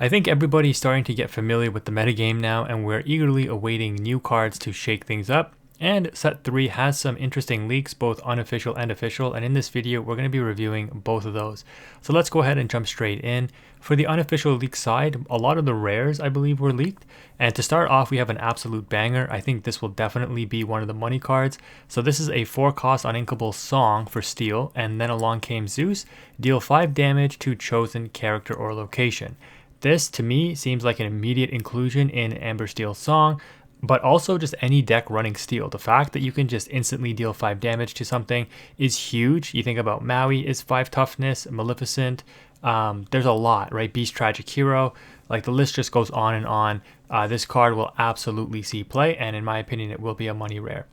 I think everybody's starting to get familiar with the metagame now, and we're eagerly awaiting new cards to shake things up. And set 3 has some interesting leaks, both unofficial and official, and in this video we're going to be reviewing both of those. So let's go ahead and jump straight in. For the unofficial leak side, a lot of the rares I believe were leaked, and to start off we have an absolute banger. I think this will definitely be one of the money cards. So this is a 4-cost uninkable Song for Steel, and then along came Zeus, deal 5 damage to chosen character or location. This, to me, seems like an immediate inclusion in Amber Steel's Song, but also just any deck running Steel. The fact that you can just instantly deal 5 damage to something is huge. You think about Maui is 5 toughness, Maleficent, there's a lot, right? Beast Tragic Hero, like the list just goes on and on. This card will absolutely see play, and in my opinion, it will be a money rare.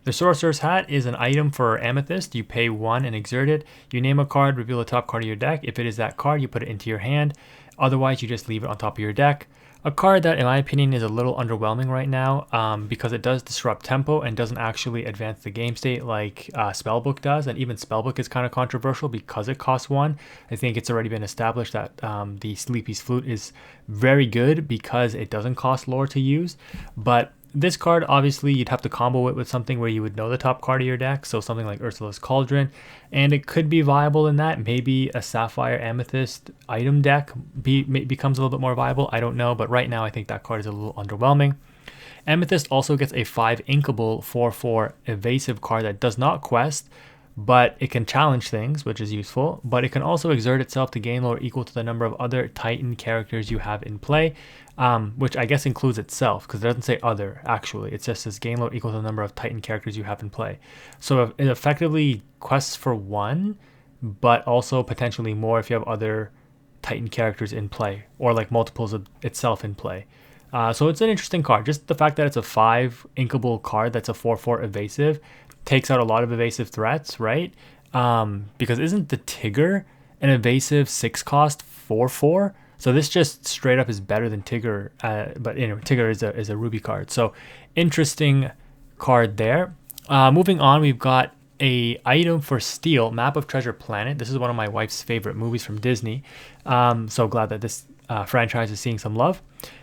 The Sorcerer's Hat is an item for Amethyst. You pay 1 and exert it. You name a card, reveal the top card of your deck. If it is that card, you put it into your hand. Otherwise, you just leave it on top of your deck. A card that, in my opinion, is a little underwhelming right now because it does disrupt tempo and doesn't actually advance the game state like Spellbook does. And even Spellbook is kind of controversial because it costs 1. I think it's already been established that the Sleepy's Flute is very good because it doesn't cost lore to use. But this card, obviously, you'd have to combo it with something where you would know the top card of your deck, so something like Ursula's Cauldron, and it could be viable in that. Maybe a Sapphire Amethyst item deck becomes a little bit more viable. I don't know, but right now I think that card is a little underwhelming. Amethyst also gets a 5 inkable 4/4 evasive card that does not quest, but it can challenge things, which is useful, but it can also exert itself to gain lore equal to the number of other Titan characters you have in play, which I guess includes itself, because it doesn't say other, actually. It just says gain lore equal to the number of Titan characters you have in play. So it effectively quests for 1, but also potentially more if you have other Titan characters in play, or like multiples of itself in play. So it's an interesting card. Just the fact that it's a 5 inkable card that's a 4/4 evasive takes out a lot of evasive threats, right? Because isn't the Tigger an evasive 6-cost 4/4? So this just straight up is better than Tigger, but anyway, Tigger is a Ruby card. So interesting card there. Moving on, we've got a item for Steel, Map of Treasure Planet. This is one of my wife's favorite movies from Disney. So glad that this franchise is seeing some love.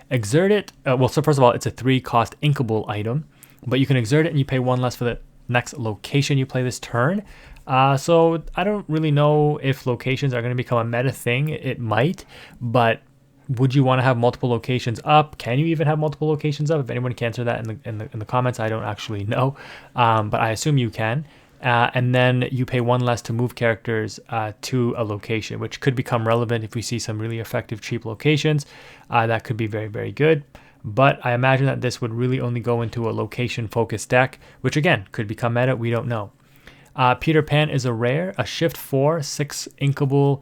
Exert it. So first of all, it's a 3-cost inkable item, but you can exert it and you pay 1 less for the next location you play this turn. So I don't really know if locations are going to become a meta thing. It might, but would you want to have multiple locations up? Can you even have multiple locations up? If anyone can answer that in the comments, I don't actually know, but I assume you can. And then you pay 1 less to move characters to a location, which could become relevant if we see some really effective cheap locations. That could be very, very good. But I imagine that this would really only go into a location-focused deck, which again, could become meta, we don't know. Peter Pan is a rare, a shift 4, 6 inkable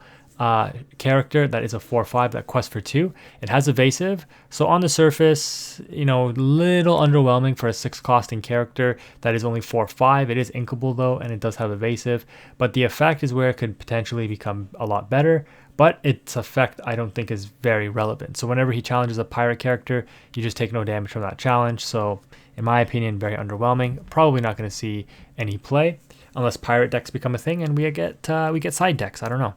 character that is a 4/5 that quests for 2. It has evasive, so on the surface, little underwhelming for a 6-costing character that is only 4/5. It is inkable though, and it does have evasive, but the effect is where it could potentially become a lot better, but its effect I don't think is very relevant. So whenever he challenges a pirate character, you just take no damage from that challenge. So in my opinion, very underwhelming. Probably not going to see any play unless pirate decks become a thing and we get side decks. I don't know.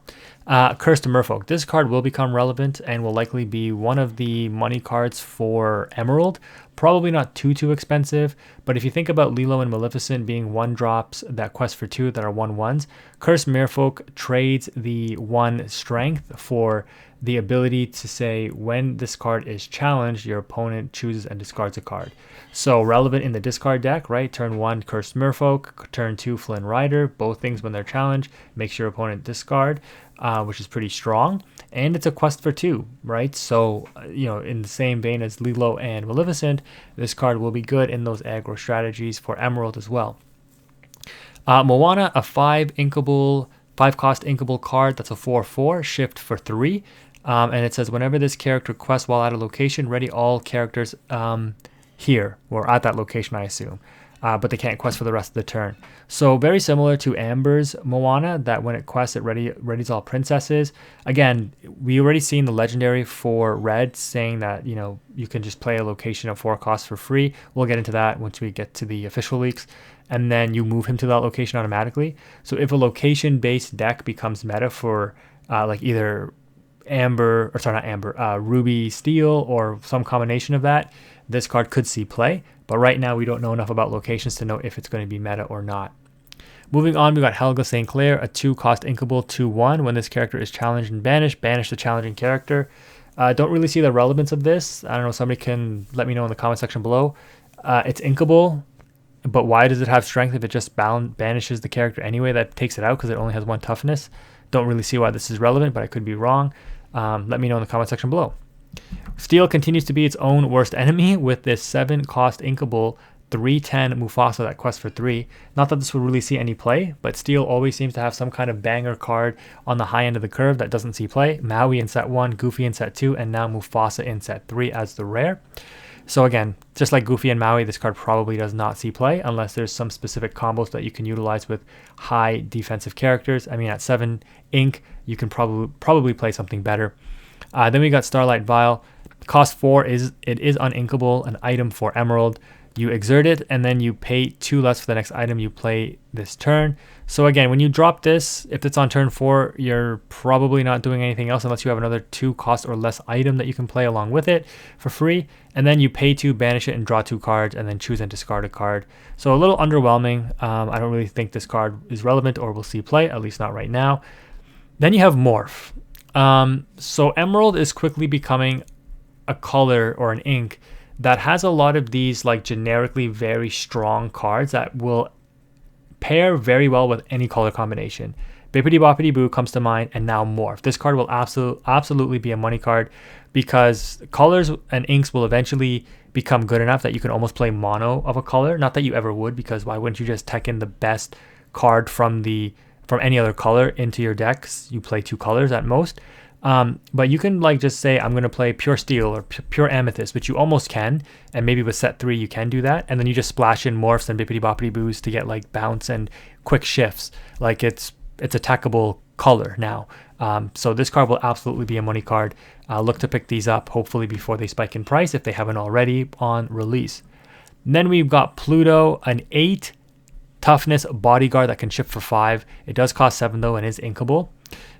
Cursed Merfolk. This card will become relevant and will likely be one of the money cards for Emerald. Probably not too expensive, but if you think about Lilo and Maleficent being 1-drops that quest for 2 that are 1/1s, Cursed Merfolk trades the 1 strength for the ability to say when this card is challenged, your opponent chooses and discards a card. So relevant in the discard deck, right? Turn 1, Cursed Merfolk. Turn 2, Flynn Rider. Both things when they're challenged makes your opponent discard, which is pretty strong. And it's a quest for 2, right? So, in the same vein as Lilo and Maleficent, this card will be good in those aggro strategies for Emerald as well. Moana, a 5-cost inkable card that's a 4/4, shift for 3. And it says whenever this character quests while at a location, ready all characters here, or at that location, I assume. But they can't quest for the rest of the turn. So very similar to Amber's Moana, that when it quests, it readies all princesses. Again, we already seen the legendary for Red saying that, you can just play a location of 4 costs for free. We'll get into that once we get to the official leaks. And then you move him to that location automatically. So if a location-based deck becomes meta for like either amber, or sorry, not amber, ruby steel, or some combination of that, this card could see play. But right now we don't know enough about locations to know if it's going to be meta or not. Moving on, we got Helga St. Clair, a 2-cost inkable 2/1. When this character is challenged and banished, banish the challenging character. Don't really see the relevance of this. I don't know, somebody can let me know in the comment section below. It's inkable, but why does it have strength if it just banishes the character anyway? That takes it out because it only has 1 toughness. Don't really see why this is relevant, but I could be wrong. Let me know in the comment section below. Steel continues to be its own worst enemy with this 7-cost inkable 3/10 Mufasa that quests for 3. Not that this would really see any play, but Steel always seems to have some kind of banger card on the high end of the curve that doesn't see play. Maui in set 1, Goofy in set 2, and now Mufasa in set 3 as the rare. So again, just like Goofy and Maui, this card probably does not see play unless there's some specific combos that you can utilize with high defensive characters. I mean, at 7 ink, you can probably play something better. Then we got Starlight Vial. Cost 4 is uninkable, an item for Emerald. You exert it, and then you pay 2 less for the next item you play this turn. So again, when you drop this, if it's on turn 4, you're probably not doing anything else unless you have another 2-cost or less item that you can play along with it for free. And then you pay 2, banish it, and draw 2 cards, and then choose and discard a card. So a little underwhelming. I don't really think this card is relevant or will see play, at least not right now. Then you have Morph. So Emerald is quickly becoming a color or an ink that has a lot of these like generically very strong cards that will pair very well with any color combination. Bippity Boppity Boo comes to mind, and now Morph. This card will absolutely be a money card because colors and inks will eventually become good enough that you can almost play mono of a color. Not that you ever would, because why wouldn't you just tech in the best card from any other color into your decks? You play 2 colors at most. But you can like just say, I'm going to play pure steel or pure amethyst, which you almost can. And maybe with set 3, you can do that. And then you just splash in morphs and bippity boppity boos to get like bounce and quick shifts. Like it's attackable color now. So this card will absolutely be a money card. Look to pick these up hopefully before they spike in price if they haven't already on release. And then we've got Pluto, an 8 toughness bodyguard that can shift for 5. It does cost 7 though and is inkable.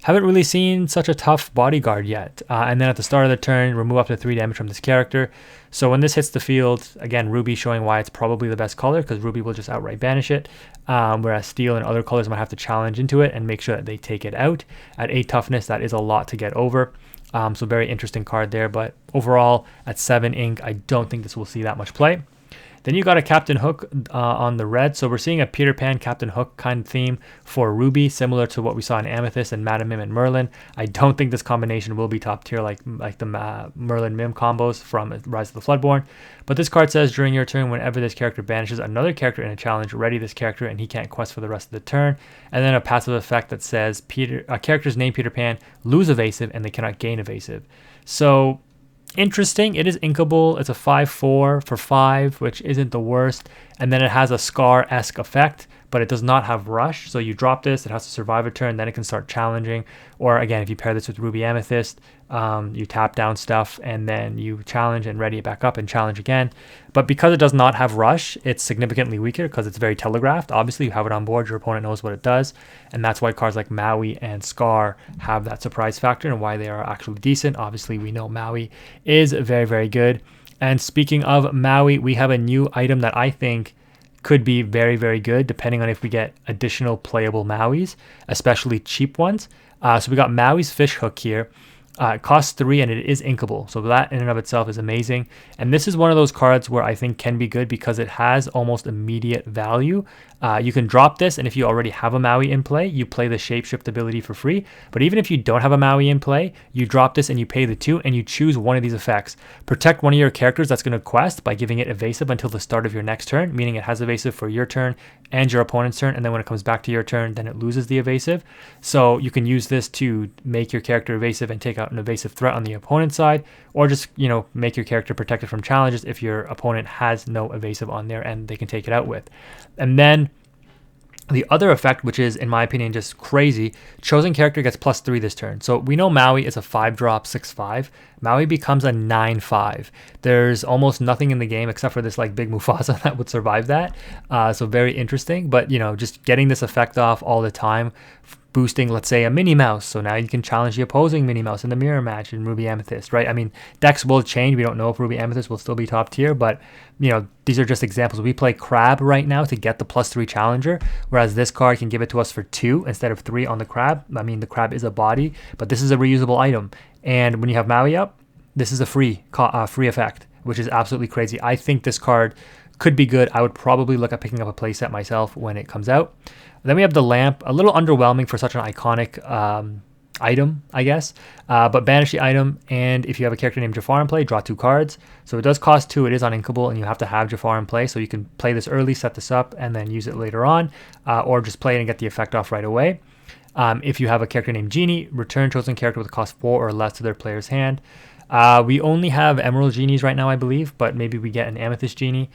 Haven't really seen such a tough bodyguard yet. And then at the start of the turn, remove up to 3 damage from this character. So when this hits the field, again, Ruby showing why it's probably the best color, because Ruby will just outright banish it, whereas Steel and other colors might have to challenge into it and make sure that they take it out. At 8 toughness, that is a lot to get over. So very interesting card there, but overall, at 7 ink, I don't think this will see that much play. Then you got a Captain Hook on the red. So we're seeing a Peter Pan, Captain Hook kind of theme for Ruby, similar to what we saw in Amethyst and Madam Mim and Merlin. I don't think this combination will be top tier like the Merlin Mim combos from Rise of the Floodborn. But this card says during your turn, whenever this character banishes another character in a challenge, ready this character and he can't quest for the rest of the turn. And then a passive effect that says characters named Peter Pan lose evasive and they cannot gain evasive. So interesting. It is inkable. It's a 5/4 for 5, which isn't the worst. And then it has a Scar-esque effect, but it does not have Rush. So you drop this, it has to survive a turn, then it can start challenging. Or again, if you pair this with Ruby Amethyst, you tap down stuff and then you challenge and ready it back up and challenge again. But because it does not have Rush, it's significantly weaker because it's very telegraphed. Obviously, you have it on board, your opponent knows what it does. And that's why cards like Maui and Scar have that surprise factor and why they are actually decent. Obviously, we know Maui is very, very good. And speaking of Maui, we have a new item that I think could be very, very good depending on if we get additional playable Mauis, especially cheap ones. So we got Maui's Fish Hook here. It costs 3 and it is inkable. So that in and of itself is amazing. And this is one of those cards where I think can be good because it has almost immediate value. You can drop this, and if you already have a Maui in play, you play the Shapeshift ability for free. But even if you don't have a Maui in play, you drop this and you pay the 2 and you choose one of these effects. Protect one of your characters that's going to quest by giving it evasive until the start of your next turn, meaning it has evasive for your turn and your opponent's turn, and then when it comes back to your turn, then it loses the evasive. So you can use this to make your character evasive and take out an evasive threat on the opponent's side, or just, you know, make your character protected from challenges if your opponent has no evasive on there and they can take it out with. And then the other effect, which is, in my opinion, just crazy, chosen character gets +3 this turn. So we know Maui is a 5-drop 6/5. Maui becomes a 9/5. There's almost nothing in the game except for this like big Mufasa that would survive that. So very interesting. But you know, just getting this effect off all the time, boosting, let's say, a Minnie Mouse. So now you can challenge the opposing Minnie Mouse in the mirror match in Ruby Amethyst, right? I mean, decks will change. We don't know if Ruby Amethyst will still be top tier, but you know, these are just examples. We play Crab right now to get the +3 challenger, whereas this card can give it to us for 2 instead of 3 on the Crab. I mean, the Crab is a body, but this is a reusable item. And when you have Maui up, this is a free effect, which is absolutely crazy. I think this card could be good. I would probably look at picking up a playset myself when it comes out. Then we have the lamp, a little underwhelming for such an iconic item, I guess. But banish the item, and if you have a character named Jafar in play, draw 2 cards. So it does cost 2, it is uninkable, and you have to have Jafar in play, so you can play this early, set this up, and then use it later on, or just play it and get the effect off right away. If you have a character named Genie, return chosen character with a cost 4 or less to their player's hand. We only have Emerald Genies right now, I believe, but maybe we get an Amethyst Genie.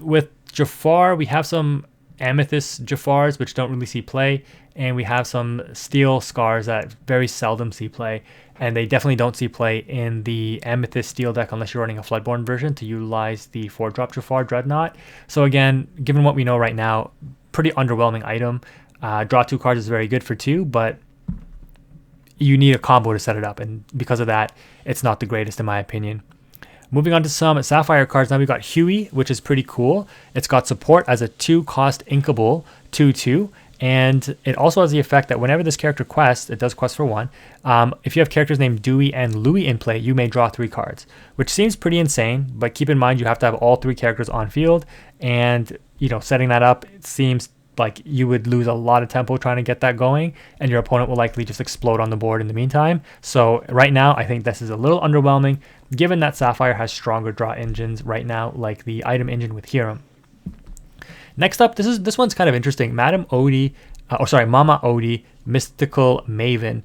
With Jafar, we have some Amethyst Jafars, which don't really see play, and we have some Steel Scars that very seldom see play, and they definitely don't see play in the Amethyst Steel deck unless you're running a Floodborn version to utilize the 4-drop Jafar Dreadnought. So again, given what we know right now, pretty underwhelming item. Draw 2 cards is very good for 2, but you need a combo to set it up, and because of that, it's not the greatest in my opinion. Moving on to some Sapphire cards, now we've got Huey, which is pretty cool. It's got support as a 2-cost inkable 2/2, and it also has the effect that whenever this character quests, it does quest for 1. If you have characters named Dewey and Louie in play, you may draw 3 cards, which seems pretty insane, but keep in mind you have to have all 3 characters on field, and you know, setting that up, it seems like you would lose a lot of tempo trying to get that going, and your opponent will likely just explode on the board in the meantime. So right now, I think this is a little underwhelming, given that Sapphire has stronger draw engines right now, like the item engine with Hiram. Next up, this one's kind of interesting. Mama Odie, Mystical Maven.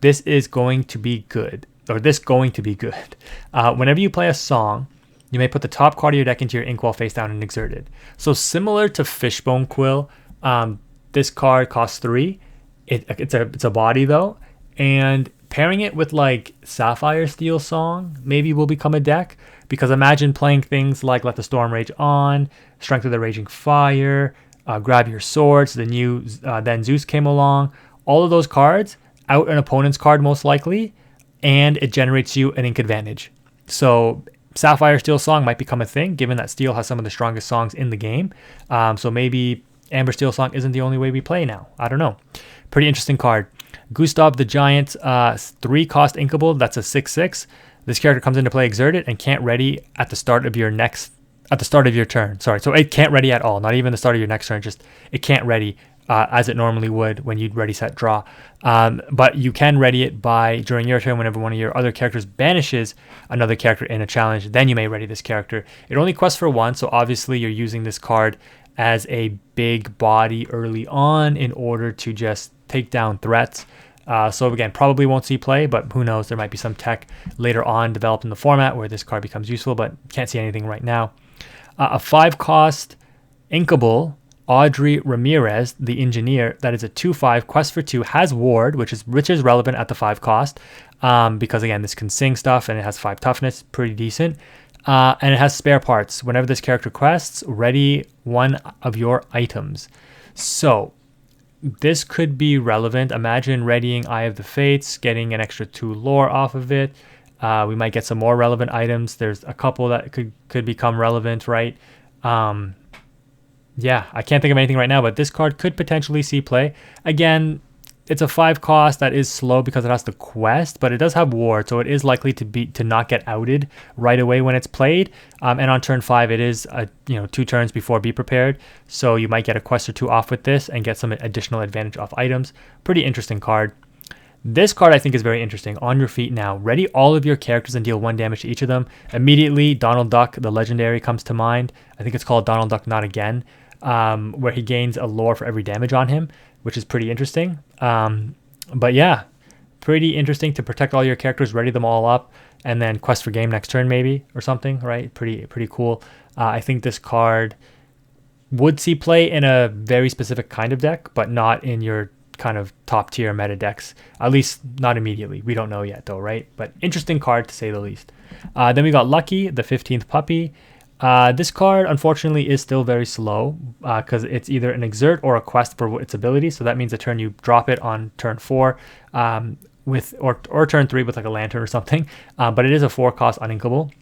This is going to be good, whenever you play a song, you may put the top card of your deck into your inkwell face down and exert it. So similar to Fishbone Quill, this card costs 3. It's a body though, and pairing it with like Sapphire Steel Song maybe will become a deck, because imagine playing things like Let the Storm Rage On, Strength of the Raging Fire, Grab Your Swords, the new Then Zeus came along. All of those cards out an opponent's card most likely, and it generates you an ink advantage. So Sapphire Steel Song might become a thing, given that Steel has some of the strongest songs in the game. So maybe Amber Steel Song isn't the only way we play now. I don't know. Pretty interesting card. Gustav the Giant, 3-cost inkable. That's a 6/6. This character comes into play exerted and can't ready at the start of your turn. Sorry, so it can't ready at all. Not even the start of your next turn. Just it can't ready as it normally would when you'd ready, set, draw. But you can ready it during your turn whenever one of your other characters banishes another character in a challenge. Then you may ready this character. It only quests for 1, so obviously you're using this card as a big body early on in order to just take down threats. So again, probably won't see play, but who knows? There might be some tech later on developed in the format where this card becomes useful, but can't see anything right now. A 5-cost inkable Audrey Ramirez, the Engineer, that is a 2/5, quest for 2, has Ward, which is relevant at the 5 cost, because again, this can sing stuff and it has 5 toughness, pretty decent. And it has spare parts. Whenever this character quests, ready 1 of your items. So this could be relevant. Imagine readying Eye of the Fates, getting an extra 2 lore off of it. We might get some more relevant items. There's a couple that could become relevant, right? Yeah, I can't think of anything right now, but this card could potentially see play. Again, it's a 5 cost that is slow because it has to quest, but it does have Ward, so it is likely to not get outed right away when it's played. And on turn 5, it is 2 turns before Be Prepared, so you might get a quest or 2 off with this and get some additional advantage off items. Pretty interesting card. This card I think is very interesting. On your feet now. Ready all of your characters and deal 1 damage to each of them. Immediately, Donald Duck, the legendary, comes to mind. I think it's called Donald Duck Not Again, where he gains a lore for every damage on him, which is pretty interesting. But yeah, pretty interesting to protect all your characters, ready them all up, and then quest for game next turn maybe, or something, right? Pretty cool. I think this card would see play in a very specific kind of deck, but not in your kind of top tier meta decks, at least not immediately. We don't know yet though, right? But interesting card to say the least. Then we got Lucky, the 15th puppy. This card, unfortunately, is still very slow because it's either an exert or a quest for its ability. So that means a turn you drop it on turn 4 or turn 3 with like a lantern or something. But it is a 4-cost uninkable.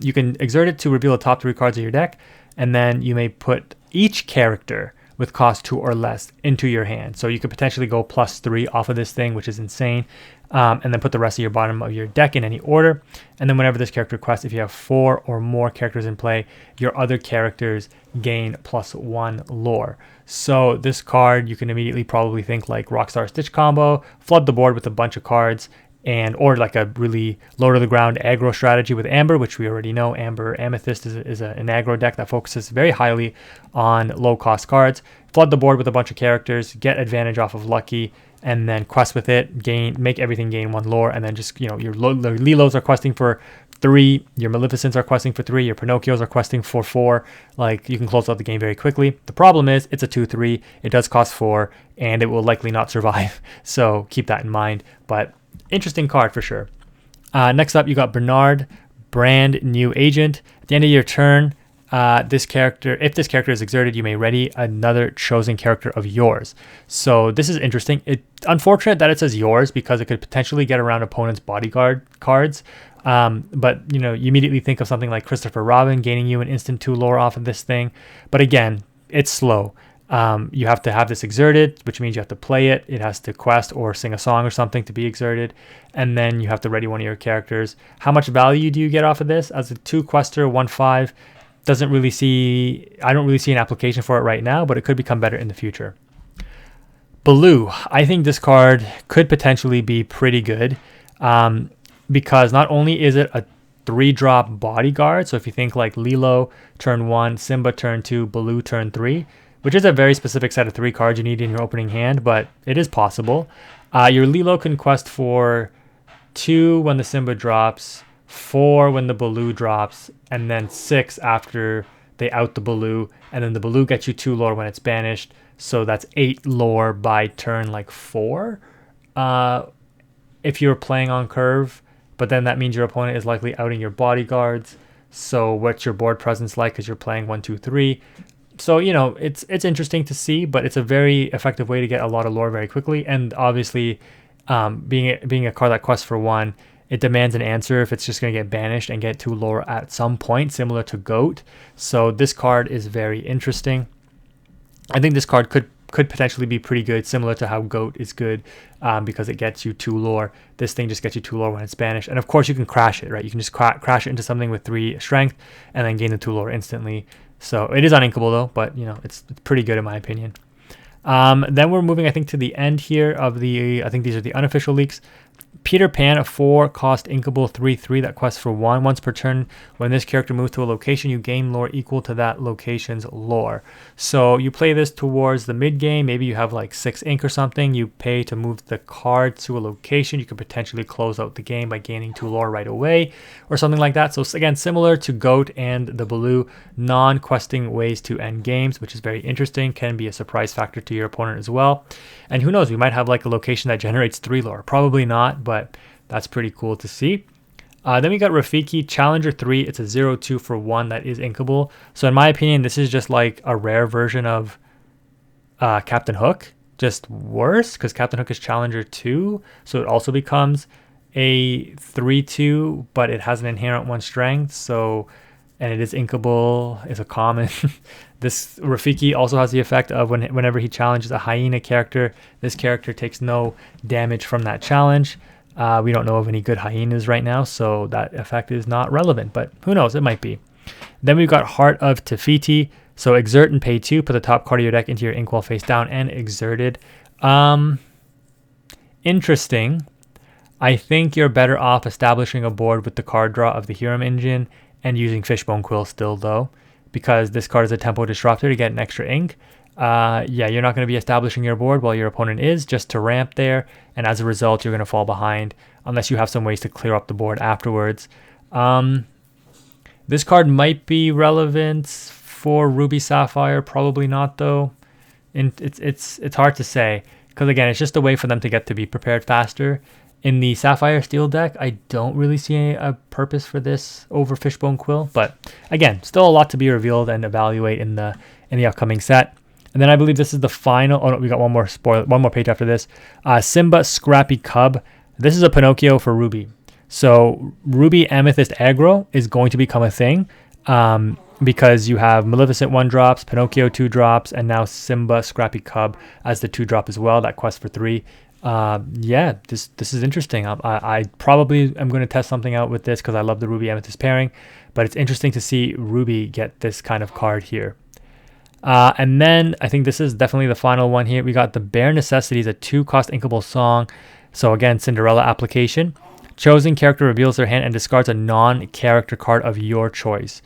You can exert it to reveal the top 3 cards of your deck, and then you may put each character with cost 2 or less into your hand. So you could potentially go +3 off of this thing, which is insane. And then put the rest of your bottom of your deck in any order. And then whenever this character quests, if you have 4 or more characters in play, your other characters gain +1 lore. So this card, you can immediately probably think like Rockstar Stitch combo, flood the board with a bunch of cards, or like a really low to the ground aggro strategy with Amber, which we already know. Amber Amethyst is an aggro deck that focuses very highly on low cost cards. Flood the board with a bunch of characters, get advantage off of Lucky, and then quest with it, make everything gain 1 lore, and then just, your Lilos are questing for 3, your Maleficents are questing for 3, your Pinocchios are questing for 4. Like, you can close out the game very quickly. The problem is it's a 2/3, it does cost 4, and it will likely not survive. So keep that in mind. But interesting card for sure. Next up, you got Bernard, brand new agent. At the end of your turn, if this character is exerted, you may ready another chosen character of yours. So this is interesting. It's unfortunate that it says yours because it could potentially get around opponent's bodyguard cards. But you immediately think of something like Christopher Robin gaining you an instant 2 lore off of this thing. But again, it's slow. You have to have this exerted, which means you have to play it. It has to quest or sing a song or something to be exerted. And then you have to ready one of your characters. How much value do you get off of this? As a 2 quester, 1/5, I don't really see an application for it right now, but it could become better in the future. Blue. I think this card could potentially be pretty good because not only is it a 3-drop bodyguard, so if you think like Lilo turn 1, Simba turn 2, Baloo turn 3, which is a very specific set of 3 cards you need in your opening hand, but it is possible. Your Lilo can quest for 2 when the Simba drops, 4 when the Baloo drops, and then 6 after they out the Baloo, and then the Baloo gets you 2 lore when it's banished, so that's 8 lore by turn like 4 if you're playing on curve, but then that means your opponent is likely outing your bodyguards. So what's your board presence like because you're playing 1, 2, 3? So, it's interesting to see, but it's a very effective way to get a lot of lore very quickly. And obviously, being a card that quests for 1, it demands an answer if it's just going to get banished and get 2 lore at some point, similar to Goat. So this card is very interesting. I think this card could potentially be pretty good, similar to how Goat is good because it gets you 2 lore. This thing just gets you 2 lore when it's banished. And of course, you can crash it, right? You can just crash it into something with 3 strength and then gain the 2 lore instantly. So it is uninkable though, but it's pretty good in my opinion. Then we're moving, I think, to the end here of I think these are the unofficial leaks. Peter Pan, a 4-cost inkable 3/3 that quests for 1. Once per turn, when this character moves to a location, you gain lore equal to that location's lore. So you play this towards the mid game. Maybe you have like 6 ink or something. You pay to move the card to a location. You could potentially close out the game by gaining 2 lore right away or something like that. So again, similar to Goat and the Baloo, non-questing ways to end games, which is very interesting. Can be a surprise factor to your opponent as well. And who knows, we might have like a location that generates 3 lore. Probably not, but that's pretty cool to see. Then we got Rafiki, Challenger 3. It's a 0/2 for 1 that is inkable. So in my opinion, this is just like a rare version of Captain Hook, just worse because Captain Hook is Challenger 2. So it also becomes a 3/2, but it has an inherent 1 strength. And it is inkable, it's a common. This Rafiki also has the effect of whenever he challenges a hyena character, this character takes no damage from that challenge. We don't know of any good hyenas right now, so that effect is not relevant, but who knows, it might be. Then we've got Heart of Tefiti. So exert and pay 2, put the top card of your deck into your inkwell face down and exerted. Interesting. I think you're better off establishing a board with the card draw of the Hiram engine and using Fishbone Quill still though, because this card is a tempo disruptor to get an extra ink. Yeah, you're not going to be establishing your board while your opponent is, just to ramp there, and as a result, you're going to fall behind unless you have some ways to clear up the board afterwards. This card might be relevant for Ruby Sapphire, probably not though. It's hard to say, because again, it's just a way for them to get to be prepared faster. In the Sapphire Steel deck, I don't really see a purpose for this over Fishbone Quill, but again, still a lot to be revealed and evaluate in the upcoming set. And then I believe this is the final. Oh no, we got one more page after this. Simba Scrappy Cub. This is a Pinocchio for Ruby. So Ruby Amethyst aggro is going to become a thing, because you have Maleficent 1-drops, Pinocchio 2-drops, and now Simba Scrappy Cub as the 2-drop as well. That quest for 3. Yeah, this is interesting. I probably am going to test something out with this because I love the Ruby Amethyst pairing, but it's interesting to see Ruby get this kind of card here. And then I think this is definitely the final one here. We got the Bare Necessities, a 2-cost inkable song. So again, Cinderella application. Chosen character reveals their hand and discards a non-character card of your choice.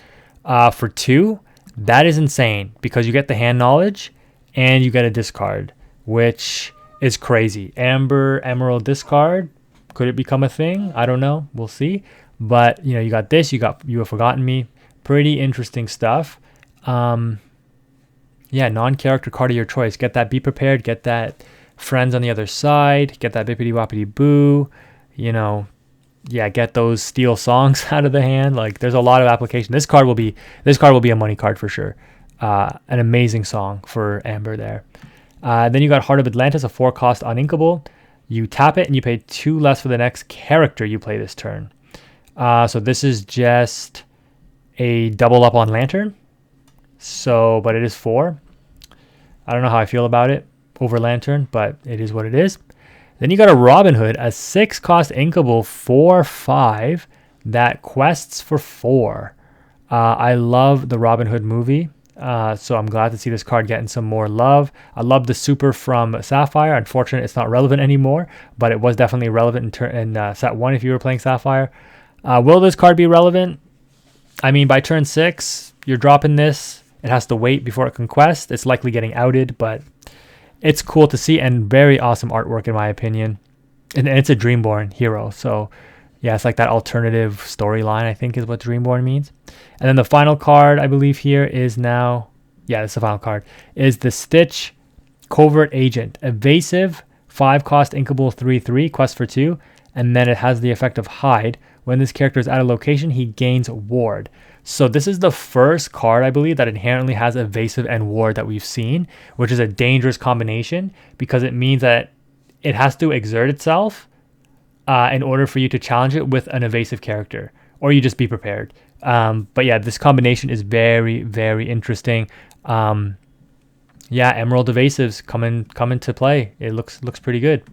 For 2, that is insane because you get the hand knowledge and you get a discard, which is crazy. Amber Emerald discard, could it become a thing? I don't know, we'll see. But you know, you got this, you have forgotten me. Pretty interesting stuff. Yeah, non-character card of your choice. Get that Be Prepared, get that Friends on the Other Side, get that Bippity Boppity Boo, you know, yeah, get those Steel Songs out of the hand. Like, there's a lot of application. This card will be a money card for sure. An amazing song for Amber there. Then you got Heart of Atlantis, a 4-cost uninkable. You tap it and you pay 2 less for the next character you play this turn. So this is just a double up on Lantern. So, but it is 4. I don't know how I feel about it over Lantern, but it is what it is. Then you got a Robin Hood, a 6-cost inkable 4/5 that quests for 4. I love the Robin Hood movie. So I'm glad to see this card getting some more love. I love the super from Sapphire. Unfortunately, it's not relevant anymore, but it was definitely relevant in set 1 if you were playing Sapphire. Will this card be relevant? I mean, by turn 6, you're dropping this. It has to wait before it can quest. It's likely getting outed, but it's cool to see and very awesome artwork in my opinion. And it's a Dreamborn hero, so yeah, it's like that alternative storyline, I think is what Dreamborn means. And then the final card, I believe here is now, yeah, this is the final card, is the Stitch Covert Agent. Evasive, 5-cost inkable 3/3, quest for 2, and then it has the effect of Hide. When this character is at a location, he gains Ward. So this is the first card, I believe, that inherently has Evasive and Ward that we've seen, which is a dangerous combination because it means that it has to exert itself in order for you to challenge it with an evasive character, or you just be prepared. But yeah, this combination is very, very interesting. Yeah, Emerald Evasives come into play. It looks pretty good.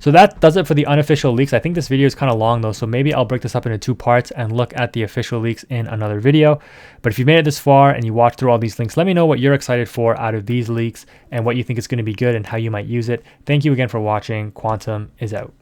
So that does it for the unofficial leaks. I think this video is kind of long though, so maybe I'll break this up into 2 parts and look at the official leaks in another video. But if you've made it this far and you watched through all these links, let me know what you're excited for out of these leaks and what you think is going to be good and how you might use it. Thank you again for watching. Quantum is out.